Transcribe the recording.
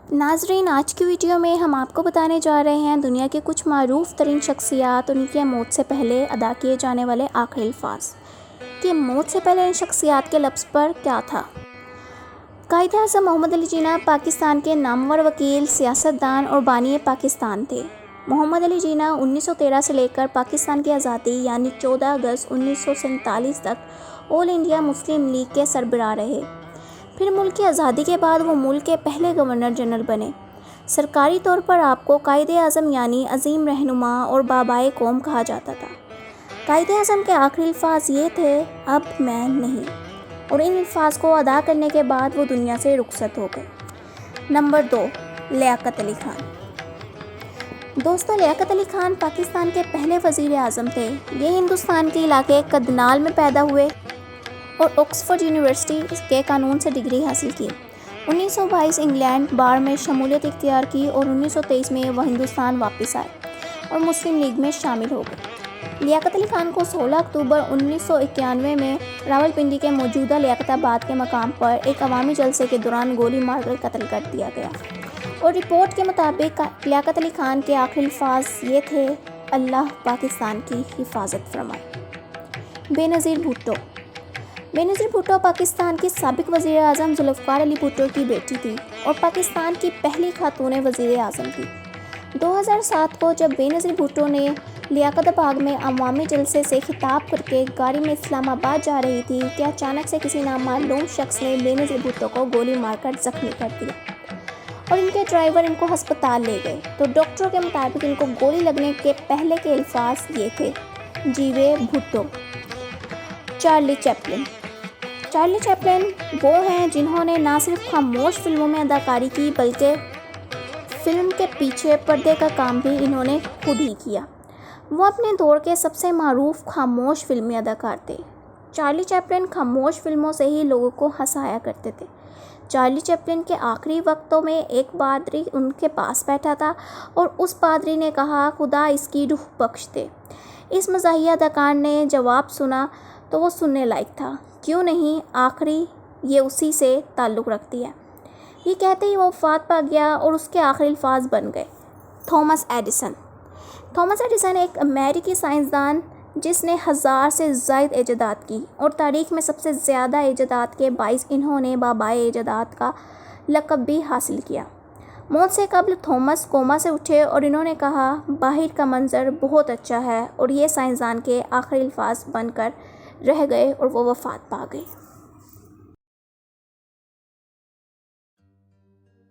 ناظرین، آج کی ویڈیو میں ہم آپ کو بتانے جا رہے ہیں دنیا کے کچھ معروف ترین شخصیات ان کی موت سے پہلے ادا کیے جانے والے آخری الفاظ کہ موت سے پہلے ان شخصیات کے لفظ پر کیا تھا۔ قائد اعظم محمد علی جناح پاکستان کے نامور وکیل، سیاستدان اور بانی پاکستان تھے۔ محمد علی جناح 1913 سے لے کر پاکستان کی آزادی یعنی 14 اگست 1947 تک آل انڈیا مسلم لیگ کے سربراہ رہے۔ پھر ملک کی آزادی کے بعد وہ ملک کے پہلے گورنر جنرل بنے۔ سرکاری طور پر آپ کو قائد اعظم یعنی عظیم رہنما اور بابائے قوم کہا جاتا تھا۔ قائد اعظم کے آخری الفاظ یہ تھے، اب میں نہیں، اور ان الفاظ کو ادا کرنے کے بعد وہ دنیا سے رخصت ہو گئے۔ نمبر 2، لیاقت علی خان۔ دوستو، لیاقت علی خان پاکستان کے پہلے وزیر اعظم تھے۔ یہ ہندوستان کے علاقے کدنال میں پیدا ہوئے اور آکسفورڈ یونیورسٹی کے قانون سے ڈگری حاصل کی۔ 1922 انگلینڈ بار میں شمولیت اختیار کی اور 1923 میں وہ ہندوستان واپس آئے اور مسلم لیگ میں شامل ہو گئے۔ لیاقت علی خان کو 16 اکتوبر 1991 میں راولپنڈی کے موجودہ لیاقت آباد کے مقام پر ایک عوامی جلسے کے دوران گولی مار کر قتل کر دیا گیا، اور رپورٹ کے مطابق لیاقت علی خان کے آخری الفاظ یہ تھے، اللہ پاکستان کی حفاظت فرمائے۔ بینظیر بھٹو۔ بینظیر بھٹو پاکستان کی سابق وزیر اعظم ذوالفقار علی بھٹو کی بیٹی تھی اور پاکستان کی پہلی خاتون وزیر اعظم تھی۔ 2007 کو جب بینظیر بھٹو نے لیاقت آباد میں عوامی جلسے سے خطاب کر کے گاڑی میں اسلام آباد جا رہی تھی کہ اچانک سے کسی نامعلوم شخص نے بینظیر بھٹو کو گولی مار کر زخمی کر دیا اور ان کے ڈرائیور ان کو ہسپتال لے گئے، تو ڈاکٹروں کے مطابق ان کو گولی لگنے کے پہلے کے الفاظ یہ تھے، جیوے Bhutto. Charlie Chaplin. Charlie Chaplin وہ ہیں جنہوں نے نہ صرف خاموش فلموں میں اداکاری کی بلکہ فلم کے پیچھے پردے کا کام بھی انہوں نے خود ہی کیا۔ وہ اپنے دور کے سب سے معروف خاموش فلمی اداکار تھے۔ چارلی چیپلن خاموش فلموں سے ہی لوگوں کو ہنسایا کرتے تھے۔ چارلی چیپلن کے آخری وقتوں میں ایک پادری ان کے پاس بیٹھا تھا اور اس پادری نے کہا، خدا اس کی روح بخش دے۔ اس مزاحیہ اداکار نے جواب سنا تو وہ سننے لائق تھا، کیوں نہیں، آخری یہ اسی سے تعلق رکھتی ہے۔ یہ کہتے ہی وہ وفات پا گیا اور اس کے آخری الفاظ بن گئے، تھامس ایڈیسن۔ تھامس ایڈیسن ایک امریکی سائنسدان جس نے 1000 سے زائد ایجادات کی اور تاریخ میں سب سے زیادہ ایجادات کے باعث انہوں نے بابائے ایجادات کا لقب بھی حاصل کیا۔ موت سے قبل تھامس کوما سے اٹھے اور انہوں نے کہا، باہر کا منظر بہت اچھا ہے، اور یہ سائنسدان کے آخری الفاظ بن کر رہ گئے اور وہ وفات پا گئے۔